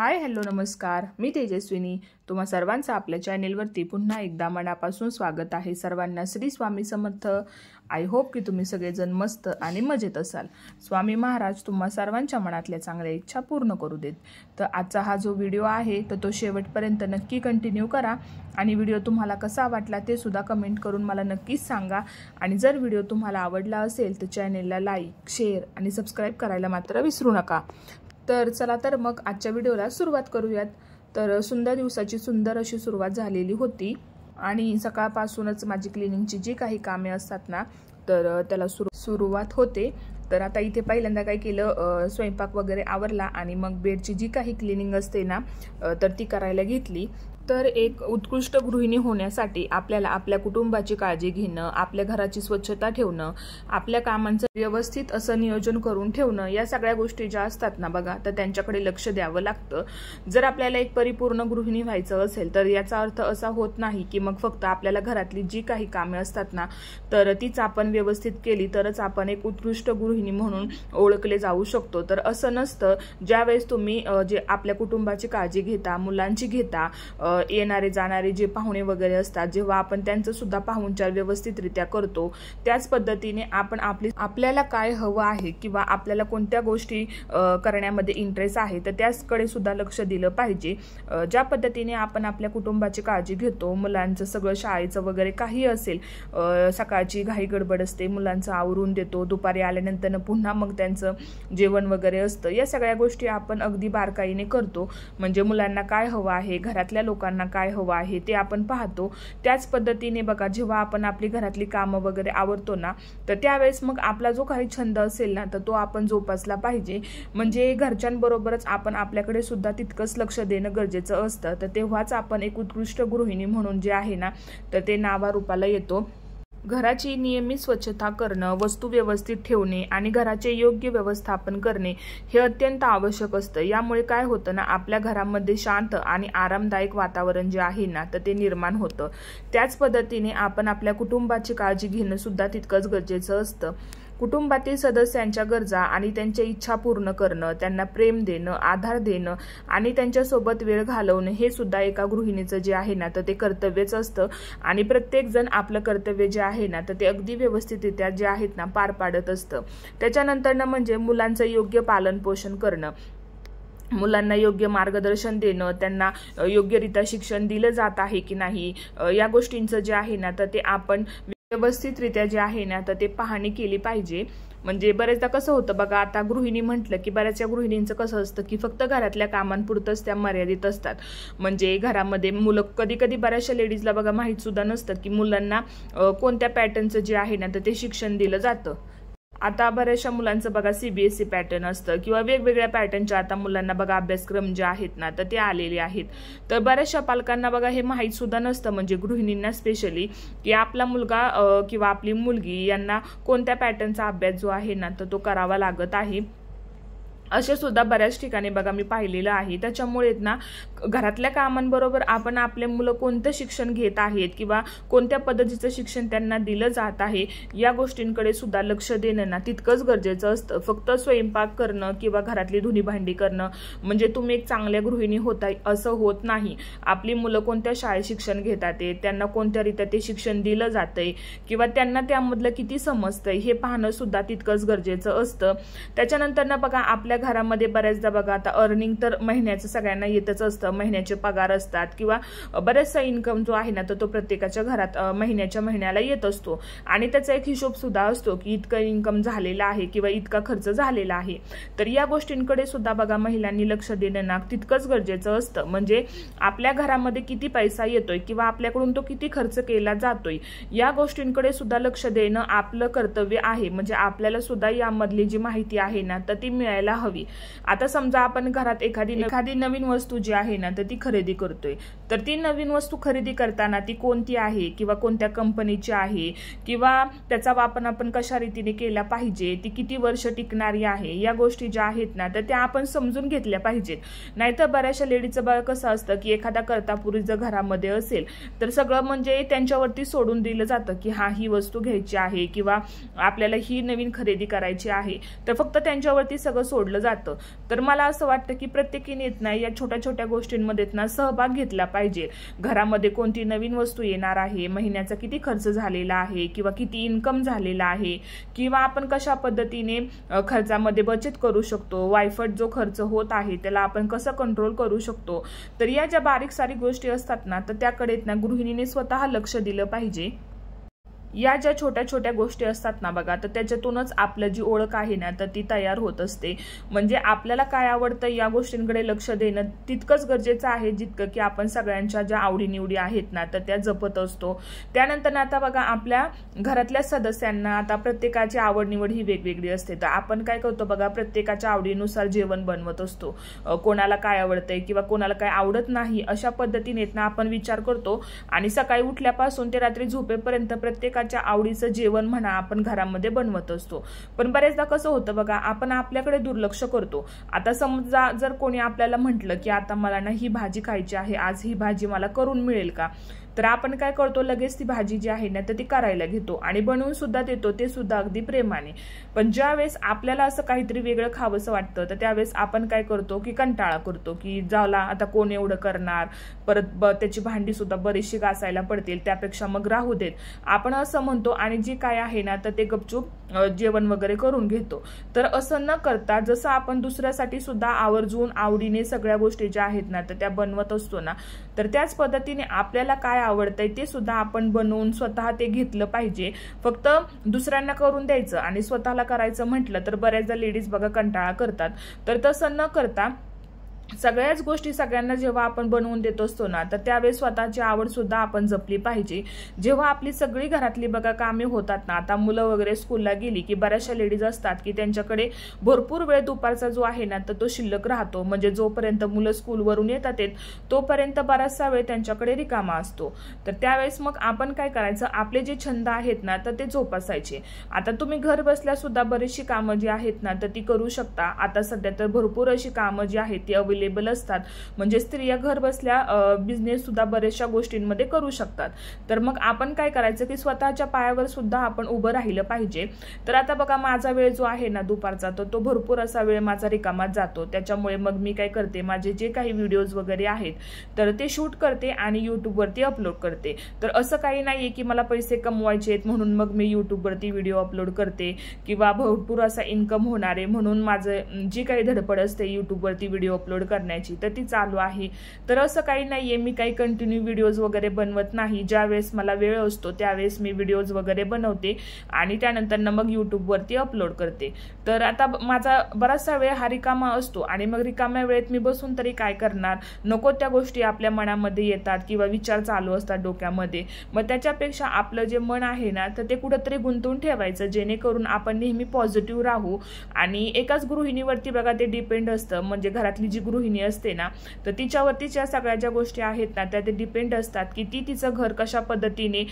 Hi hello नमस्कार, मी तेजस्विनी. तुम्हा सर्वांचं आपल्या चॅनेलवरती पुन्हा एकदा मनापासून स्वागत आहे. सर्वांना श्री स्वामी समर्थ. आय होप की तुम्ही सगळेजण मस्त आणि मजेत असाल. स्वामी महाराज तुम्हा सर्वांच्या मनातल्या चांगल्या इच्छा पूर्ण करू देत. तर आजचा हा जो व्हिडिओ आहे तर तो शेवटपर्यंत नक्की कंटिन्यू करा आणि व्हिडिओ तुम्हाला कसा वाटला ते सुद्धा कमेंट करून मला नक्कीच सांगा. आणि जर व्हिडिओ तुम्हाला आवडला असेल तर चॅनेलला लाईक, शेअर आणि सबस्क्राईब करायला मात्र विसरू नका. तर चला तर मग आजच्या व्हिडिओला सुरुवात करूयात. तर सुंदर दिवसाची सुंदर अशी सुरुवात झालेली होती आणि सकाळपासूनच माझी क्लिनिंगची जी काही कामे असतात ना तर त्याला सुरुवात होते. तर आता इथे पहिल्यांदा काय केलं, स्वयंपाक वगैरे आवरला आणि मग बेडची जी काही क्लिनिंग असते ना तर ती करायला घेतली. तर एक उत्कृष्ट गृहिणी होण्यासाठी आपल्याला आपल्या कुटुंबाची काळजी घेणं, आपल्या घराची स्वच्छता ठेवणं, आपल्या कामांचं व्यवस्थित असं नियोजन करून ठेवणं, या सगळ्या गोष्टी ज्या असतात ना बघा तर त्यांच्याकडे लक्ष द्यावं लागतं. जर आपल्याला एक परिपूर्ण गृहिणी व्हायचं असेल तर याचा अर्थ असा होत नाही की मग फक्त आपल्याला घरातली जी काही कामे असतात ना तर तीच आपण व्यवस्थित केली तरच आपण एक उत्कृष्ट गृहिणी म्हणून ओळखले जाऊ शकतो. तर असं नसतं. ज्यावेळेस तुम्ही जे आपल्या कुटुंबाची काळजी घेता, मुलांची घेता, येणारे जाणारे जे पाहुणे वगैरे असतात, जेव्हा आपण त्यांचं सुद्धा पाहुणचार व्यवस्थितरित्या करतो, त्याच पद्धतीने आपण आपल्याला काय हवं आहे किंवा आपल्याला कोणत्या गोष्टी करण्यामध्ये इंटरेस्ट आहे तर त्याचकडे सुद्धा लक्ष दिलं पाहिजे. ज्या पद्धतीने आपण आपल्या कुटुंबाची काळजी घेतो, मुलांचं सगळं शाळेचं वगैरे काही असेल, सकाळची घाई गडबड असते, मुलांचं आवरून देतो, दुपारी आल्यानंतर पुन्हा मग त्यांचं जेवण वगैरे असतं, या सगळ्या गोष्टी आपण अगदी बारकाईने करतो. म्हणजे मुलांना काय हवं आहे, घरातल्या लोकांना काय हवं आहे ते आपण पाहतो. त्याच पद्धतीने बघा, जेव्हा आपण आपली घरातली कामं वगैरे आवरतो ना तर त्यावेळेस मग आपला जो काही छंद असेल ना तर तो आपण जोपासला पाहिजे. म्हणजे घरच्यांबरोबरच आपण आपल्याकडे सुद्धा तितकंच लक्ष देणं गरजेचं असतं. तर तेव्हाच आपण एक उत्कृष्ट गृहिणी म्हणून जे आहे ना तर ते नावारूपाला येतो. घराची नियमित स्वच्छता करणं, वस्तू व्यवस्थित ठेवणे आणि घराचे योग्य व्यवस्थापन करणे हे अत्यंत आवश्यक असतं. यामुळे काय होतं ना, आपल्या घरामध्ये शांत आणि आरामदायक वातावरण जे आहे ना तर ते निर्माण होतं. त्याच पद्धतीने आपण आपल्या कुटुंबाची काळजी घेणं सुद्धा तितकंच गरजेचं असतं. कुटुंबातील सदस्यांच्या गरजा आणि त्यांच्या इच्छा पूर्ण करणं, त्यांना प्रेम देणं, आधार देणं आणि त्यांच्यासोबत वेळ घालवणं हे सुद्धा एका गृहिणीचं जे आहे ना तर ते कर्तव्यच असतं. आणि प्रत्येक जण आपलं कर्तव्य जे आहे ना तर ते अगदी व्यवस्थितरित्या जे आहेत ना पार पाडत असतं. त्याच्यानंतर म्हणजे मुलांचं योग्य पालन पोषण करणं, मुलांना योग्य मार्गदर्शन देणं, त्यांना योग्यरित्या शिक्षण दिलं जात आहे की नाही या गोष्टींचं जे आहे ना तर ते आपण व्यवस्थितरित्या जे आहे ना तर ते पाहणी केली पाहिजे. म्हणजे बरेचदा कसं होतं बघा, आता गृहिणी म्हटलं की बऱ्याचशा गृहिणींचं कसं असतं की फक्त घरातल्या कामांपुरतंच त्या मर्यादित असतात. म्हणजे घरामध्ये मुलं कधी कधी बऱ्याचशा लेडीजला बघा माहीत सुद्धा नसतं की मुलांना कोणत्या पॅटर्नचं जे आहे ना तर ते शिक्षण दिलं जातं. आता बऱ्याचशा मुलांचं बघा CBSE पॅटर्न असतं किंवा वेगवेगळ्या पॅटर्नच्या आता मुलांना बघा अभ्यासक्रम जे आहेत ना तर ते आलेले आहेत. तर बऱ्याचशा पालकांना बघा हे माहीत सुद्धा नसतं, म्हणजे गृहिणींना स्पेशली, की आपला मुलगा किंवा आपली मुलगी यांना कोणत्या पॅटर्नचा अभ्यास जो आहे ना तर तो करावा लागत आहे. असे सुद्धा बऱ्याच ठिकाणी बघा मी पाहिलेलं आहे. त्याच्यामुळे ना घरातल्या कामांबरोबर आपण आपले मुलं कोणतं शिक्षण घेत आहेत किंवा कोणत्या पद्धतीचं शिक्षण त्यांना दिलं जात आहे या गोष्टींकडे सुद्धा लक्ष देणं ना तितकंच गरजेचं असतं. फक्त स्वयंपाक करणं किंवा घरातली धुणी भांडी करणं म्हणजे तुम्ही एक चांगल्या गृहिणी होताय असं होत नाही. आपली मुलं कोणत्या शाळेत शिक्षण घेतात, त्यांना कोणत्या रीत्या ते शिक्षण दिलं जातंय किंवा त्यांना त्यामधलं किती समजतंय हे पाहणं सुद्धा तितकंच गरजेचं असतं. त्याच्यानंतर ना बघा, आपल्या घरामध्ये बऱ्याचदा बघा आता अर्निंग तर महिन्याचं सगळ्यांना येतच असतं, महिन्याचे पगार असतात किंवा बरेचसा इन्कम जो आहे ना तो प्रत्येकाच्या घरात महिन्याला येत असतो आणि त्याचा एक हिशोब सुद्धा असतो की इतकं इन्कम झालेला आहे किंवा इतका खर्च झालेला आहे. तर या गोष्टींकडे सुद्धा बघा महिलांनी लक्ष देणं ना तितकंच गरजेचं असतं. म्हणजे आपल्या घरामध्ये किती पैसा येतोय किंवा आपल्याकडून तो किती खर्च केला जातोय या गोष्टींकडे सुद्धा लक्ष देणं आपलं कर्तव्य आहे. म्हणजे आपल्याला सुद्धा यामधली जी माहिती आहे ना तर ती मिळायला हवी. आता समजा आपण घरात एखादी नवीन वस्तू जी आहे ना तर ती खरेदी करतोय, तर ती नवीन वस्तू खरेदी करताना ती कोणती आहे किंवा कोणत्या कंपनीची आहे किंवा त्याचा वापर आपण कशा रीतीने केला पाहिजे, ती किती वर्ष टिकणारी आहे, या गोष्टी ज्या आहेत ना तर त्या आपण समजून घेतल्या पाहिजेत. नाहीतर बऱ्याचशा लेडीजचं बळ कसं असतं की एखादा करता पुरुष जर घरामध्ये असेल तर सगळं म्हणजे त्यांच्यावरती सोडून दिलं जातं की हा ही वस्तू घ्यायची आहे किंवा आपल्याला ही नवीन खरेदी करायची आहे, तर फक्त त्यांच्यावरती सगळं सोडलं जातं. तर मला असं वाटतं की प्रत्येकीने ना या छोट्या छोट्या गोष्टींमध्ये ना सहभाग घेतला पाहिजे. घरामध्ये कोणती नवीन वस्तू येणार आहे, महिन्याचा किती खर्च झालेला आहे किंवा किती इन्कम झालेला आहे किंवा आपण कशा पद्धतीने खर्चामध्ये बचत करू शकतो, वायफट जो खर्च होत आहे त्याला आपण कसं कंट्रोल करू शकतो. तर या ज्या बारीक सारीक गोष्टी असतात ना तर त्याकडे ना गृहिणीने स्वतः लक्ष दिलं पाहिजे. या ज्या छोट्या छोट्या गोष्टी असतात ना बघा, तर त्याच्यातूनच आपलं जी ओळख आहे ना तर ती तयार होत असते. म्हणजे आपल्याला काय आवडतं या गोष्टींकडे लक्ष देणं तितकंच गरजेचं आहे जितकं की आपण सगळ्यांच्या ज्या आवडीनिवडी आहेत ना तर त्या जपत असतो. त्यानंतर आता बघा आपल्या घरातल्या सदस्यांना आता प्रत्येकाची आवड निवड ही वेगवेगळी असते, तर आपण काय करतो बघा प्रत्येकाच्या आवडीनुसार जेवण बनवत असतो. कोणाला काय आवडतंय किंवा कोणाला काय आवडत नाही अशा पद्धतीने ना आपण विचार करतो आणि सकाळी उठल्यापासून ते रात्री झोपेपर्यंत प्रत्येक आवडीचं जेवण म्हणा आपण घरामध्ये बनवत असतो. पण बरेचदा कसं होतं बघा आपण आपल्याकडे दुर्लक्ष करतो. आता समजा जर कोणी आपल्याला म्हटलं की आता मला ना ही भाजी खायची आहे, आज ही भाजी मला करून मिळेल का, तर आपण काय करतो लगेच ती भाजी जी आहे ना तर ती करायला घेतो आणि बनवून सुद्धा देतो, ते सुद्धा अगदी प्रेमाने. पण ज्यावेळेस आपल्याला असं काहीतरी वेगळं खावंसं वाटतं तर त्यावेळेस आपण काय करतो की कंटाळा करतो की जाला आता कोण एवढं करणार, परत त्याची भांडी सुद्धा बरीचशी घासायला पडतील, त्यापेक्षा मग राहू देत आपण असं म्हणतो आणि जे काय आहे ना तर ते गपचूप जेवण वगैरे करून घेतो. तर असं न करता जसं आपण दुसऱ्यासाठी सुद्धा आवर्जून आवडीने सगळ्या गोष्टी ज्या आहेत ना तर त्या बनवत असतो ना, तर त्याच पद्धतीने आपल्याला काय आवडतंय ते सुद्धा आपण बनवून स्वतः ते घेतलं पाहिजे. फक्त दुसऱ्यांना करून द्यायचं आणि स्वतःला करायचं म्हटलं तर बऱ्याचदा लेडीज बघा कंटाळा करतात. तर तसं न करता सगळ्याच गोष्टी सगळ्यांना जेव्हा आपण बनवून देत असतो ना तर त्यावेळेस स्वतःची आवड सुद्धा आपण जपली पाहिजे. जेव्हा आपली सगळी घरातली बघा कामे होतात ना, आता मुलं वगैरे स्कूलला गेली की बऱ्याचशा लेडीज असतात की त्यांच्याकडे भरपूर वेळ दुपारचा जो आहे ना तर तो शिल्लक राहतो. म्हणजे जोपर्यंत मुलं स्कूलवरून येतात तोपर्यंत बराचसा वेळ त्यांच्याकडे रिकामा असतो. तर त्यावेळेस मग आपण काय करायचं, आपले जे छंद आहेत ना तर ते जोपासायचे. आता तुम्ही घर बसल्या सुद्धा बरीचशी कामं जी आहेत ना तर ती करू शकता. आता सध्या तर भरपूर अशी कामं जी आहेत ती अवेलेबल असतात. म्हणजे स्त्रिया घर बसल्या बिझनेस सुद्धा बऱ्याचशा गोष्टींमध्ये करू शकतात. तर मग आपण काय करायचं की स्वतःच्या पायावर सुद्धा आपण उभं राहिलं पाहिजे. तर आता बघा माझा वेळ जो आहे ना दुपारचा तो भरपूर असा वेळ माझा रिकामात जातो. त्याच्यामुळे मग मी काय करते, माझे जे काही व्हिडिओज वगैरे आहेत तर ते शूट करते आणि युट्यूबवरती अपलोड करते. तर असं काही नाहीये की मला पैसे कमवायचे आहेत म्हणून मग मी युट्यूबवरती व्हिडिओ अपलोड करते किंवा भरपूर असा इन्कम होणार आहे म्हणून माझं जी काही धडपड असते युट्यूबवरती व्हिडिओ अपलोड करण्याची तर ती चालू आहे. तर असं काही नाहीये, मी काही कंटिन्यू व्हिडिओज वगैरे बनवत नाही. ज्यावेळेस मला वेळ असतो त्यावेळेस मी व्हिडिओज वगैरे बनवते आणि त्यानंतर मग युट्यूबवरती अपलोड करते. तर आता माझा बराचसा वेळ हा रिकामा असतो आणि मग रिकाम्या वेळेत मी बसून तरी काय करणार, नको त्या गोष्टी आपल्या मनामध्ये येतात किंवा विचार चालू असतात डोक्यामध्ये. मग त्याच्यापेक्षा आपलं जे मन आहे ना तर ते कुठंतरी गुंतवून ठेवायचं जेणेकरून आपण नेहमी पॉझिटिव्ह राहू. आणि एकाच गृहिणीवरती बघा ते डिपेंड असतं. म्हणजे घरातली जी गृहिणी असते ना तर तिच्यावरतीच या सगळ्या ज्या गोष्टी आहेत ना त्या ते डिपेंड असतात की ती तिचं घर कशा पद्धतीने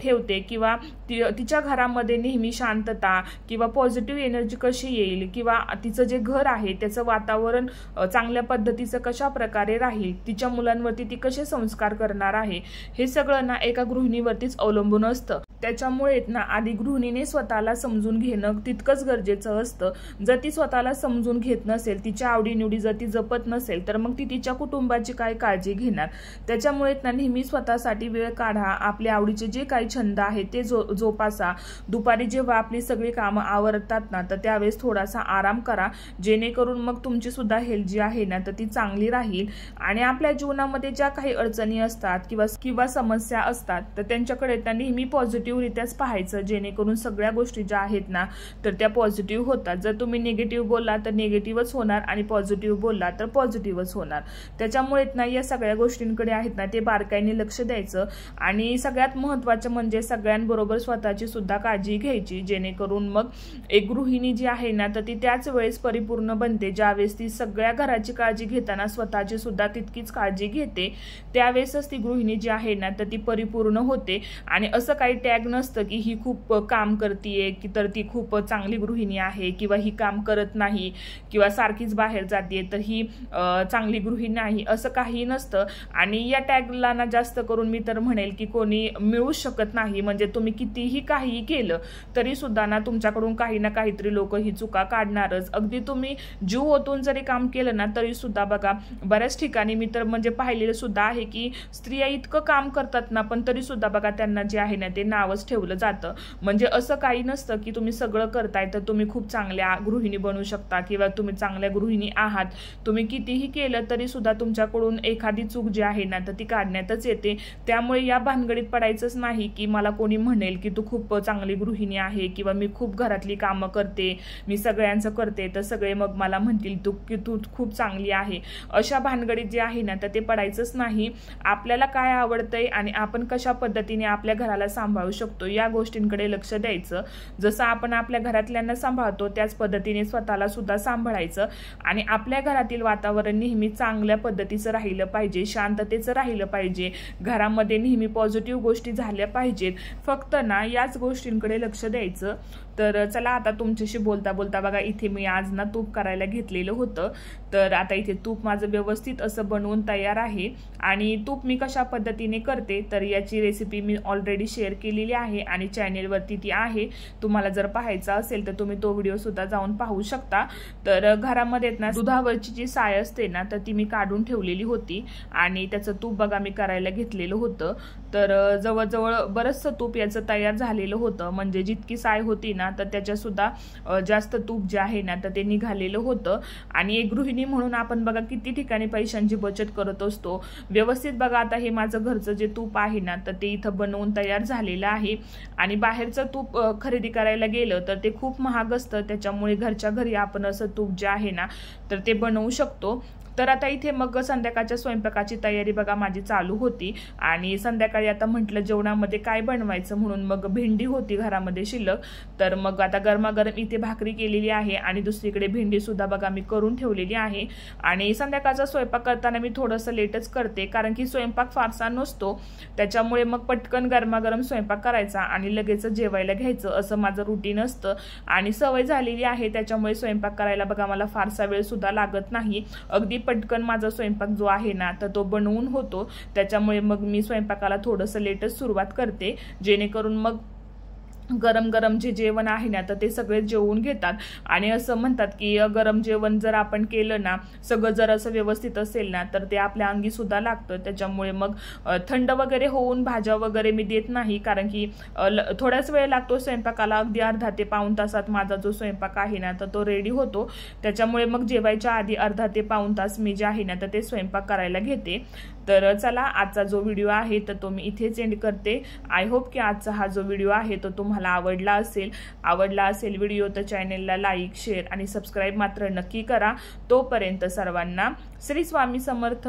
ठेवते किंवा तिच्या घरामध्ये नेहमी शांतता किंवा पॉझिटिव्ह एनर्जी कशी येईल किंवा तिचं जे घर आहे त्याचं वातावरण चांगल्या पद्धतीचं कशा प्रकारे राहील, तिच्या मुलांवरती ती कसे संस्कार करणार आहे, हे सगळं ना एका गृहिणीवरतीच अवलंबून असतं. त्याच्यामुळे ना आधी गृहिणीने स्वतःला समजून घेणं तितकंच गरजेचं असतं. जर ती स्वतःला समजून घेत नसेल, तिच्या आवडीनिवडी जर ती जपत नसेल तर मग ती तिच्या कुटुंबाची काय काळजी घेणार. त्याच्यामुळे ना नेहमी स्वतःसाठी वेळ काढा, आपल्या आवडीचे जे काही छंद आहेत ते जोपासा. दुपारी जेव्हा आपली सगळी कामं आवरतात ना तर त्यावेळेस थोडासा आराम करा जेणेकरून मग तुमची सुद्धा हेल्थ जी आहे ना तर ती चांगली राहील. आणि आपल्या जीवनामध्ये ज्या काही अडचणी असतात किंवा समस्या असतात तर त्यांच्याकडे ना नेहमी पॉझिटिव्हरित्याच पाहायचं जेणेकरून सगळ्या गोष्टी ज्या आहेत ना तर त्या पॉझिटिव्ह होतात. जर तुम्ही निगेटिव्ह बोलला तर निगेटिव्हच होणार आणि पॉझिटिव्ह बोलला तर पॉझिटिव्हच होणार. त्याच्यामुळे ना या सगळ्या गोष्टींकडे आहेत ना ते बारकाईने लक्ष द्यायचं आणि सगळ्यात महत्त्वाचं म्हणजे सगळ्यांबरोबर स्वतःची सुद्धा काळजी घ्यायची, जेणेकरून मग एक गृहिणी जी आहे ना तर ती त्याच वेळेस परिपूर्ण बनते. ज्यावेळेस ती सगळ्या घराची काळजी घेताना स्वतःची सुद्धा तितकीच काळजी घेते, त्यावेळेसच ती गृहिणी जी आहे ना तर ती परिपूर्ण होते. आणि असं काही टॅग नसतं की ही खूप काम करतीये की तर ती खूप चांगली गृहिणी आहे, किंवा ही काम करत नाही किंवा सारखीच बाहेर जाते तर ही चांगली गृहिणी नाही, असं काही नसतं. आणि या टॅगला ना जास्त करून मी तर म्हणेल की कोणी मिळू शकत नाही. म्हणजे तुम्ही कितीही काही केलं तरी सुद्धा ना तुमच्याकडून काही ना काहीतरी लोक ही चुका काढणारच. अगदी तुम्ही जीव ओतून जरी काम केलं ना तरी सुद्धा बघा बऱ्याच ठिकाणी मी तर म्हणजे पाहिलेलं सुद्धा आहे की स्त्रिया इतकं काम करतात ना पण तरी सुद्धा बघा त्यांना जे आहे ना ते नावच ठेवलं जातं. म्हणजे असं काही नसतं की तुम्ही सगळं करताय तर तुम्ही खूप चांगल्या गृहिणी बनू शकता किंवा तुम्ही चांगल्या गृहिणी आहात. तुम्ही कितीही केलं तरी सुद्धा तुमच्याकडून एखादी चूक जी आहे ना तर ती काढण्यातच येते. त्यामुळे या भानगडीत पडायचंच नाही की मला कोणी म्हणेल की तू खूप चांगली गृहिणी आहे किंवा मी खूप घरातली कामं करते, मी सगळ्यांचं करते तर सगळे मग मला म्हणतील तू खूप चांगली आहे. अशा भानगडीत जे आहे ना तर ते पडायचंच नाही. आपल्याला काय आवडतंय आणि आपण कशा पद्धतीने आपल्या घराला सांभाळू शकतो या गोष्टींकडे लक्ष द्यायचं. जसं आपण आपल्या घरातल्यांना सांभाळतो त्याच पद्धतीने स्वतःला सुद्धा सांभाळायचं. आणि आपल्या घरातील वातावरण नेहमी चांगल्या पद्धतीचं राहिलं पाहिजे, शांततेचं राहिलं पाहिजे, घरामध्ये नेहमी पॉझिटिव्ह गोष्टी झाल्या पाहिजेत. फक्त ना याच गोष्टींकडे लक्ष द्यायचं. तर चला आता तुमच्याशी बोलता बोलता बघा इथे मी आज ना तूप करायला घेतलेलं होतं. तर आता इथे तूप माझं व्यवस्थित असं बनवून तयार आहे. आणि तूप मी कशा पद्धतीने करते तर याची रेसिपी मी ऑलरेडी शेअर केलेली आहे आणि चॅनेलवरती ती आहे. तुम्हाला जर पाहायचा असेल तर तुम्ही तो व्हिडिओ सुद्धा जाऊन पाहू शकता. तर घरामध्ये ना दुधावरची जी साय असते ना तर ती मी काढून ठेवलेली होती आणि त्याचं तूप बघा मी करायला घेतलेलं होतं. तर जवळजवळ बरंचसं तूप याचं तयार झालेलं होतं. म्हणजे जितकी साय होती ना तर त्याच्या सुद्धा जास्त तूप जे आहे ना तर ते निघालेलं होतं. आणि एक गृहिणी म्हणून आपण बघा किती ठिकाणी पैशांची बचत करत असतो. व्यवस्थित बघा आता हे माझं घरचं जे तूप आहे ना तर ते इथं बनवून तयार झालेलं आहे. आणि बाहेरचं तूप खरेदी करायला गेलं तर ते खूप महाग असतं. त्याच्यामुळे घरच्या घरी आपण असं तूप जे आहे ना तर ते बनवू शकतो. तर आता इथे मग संध्याकाळच्या स्वयंपाकाची तयारी बघा माझी चालू होती. आणि संध्याकाळी आता म्हटलं जेवणामध्ये काय बनवायचं म्हणून मग भेंडी होती घरामध्ये शिल्लक. तर मग आता गरमागरम इथे भाकरी केलेली आहे आणि दुसरीकडे भेंडी सुद्धा बघा मी करून ठेवलेली आहे. आणि संध्याकाळचा स्वयंपाक करताना मी थोडंसं लेटच करते कारण की स्वयंपाक फारसा नसतो. त्याच्यामुळे मग पटकन गरमागरम स्वयंपाक करायचा आणि लगेच जेवायला घ्यायचं असं माझं रुटीन असतं. आणि सवय झालेली आहे त्याच्यामुळे स्वयंपाक करायला बघा मला फारसा वेळ सुद्धा लागत नाही. अगदी पटकन माझा स्वयंपाक जो आहे ना तर तो बनवून होतो. त्याच्यामुळे मग मी स्वयंपाकाला थोडंसं लेटच सुरुवात करते, जेणेकरून मग गरम गरम जे जेवण आहे ना तर ते सगळे जेवून घेतात. आणि असं म्हणतात की गरम जेवण जर आपण केलं ना सगळं जर असं व्यवस्थित असेल ना तर ते आपल्या अंगी सुद्धा लागतं. त्याच्यामुळे मग थंड वगैरे होऊन भाज्या वगैरे मी देत नाही कारण की थोडाच वेळ लागतो स्वयंपाकाला. अगदी अर्धा ते पाऊण तासात माझा जो स्वयंपाक आहे ना तर तो रेडी होतो. त्याच्यामुळे मग जेवायच्या आधी अर्धा ते पाऊण तास मी जे आहे ना तर ते स्वयंपाक करायला घेते. तर चला आजचा जो व्हिडिओ आहे तर तो मी इथेच एंड करते. आय होप की आजचा हा जो व्हिडिओ आहे तो तुम्हाला आवडला असेल व्हिडिओ तर चॅनेलला लाईक, शेअर आणि सबस्क्राईब मात्र नक्की करा. तोपर्यंत सर्वांना श्री स्वामी समर्थ.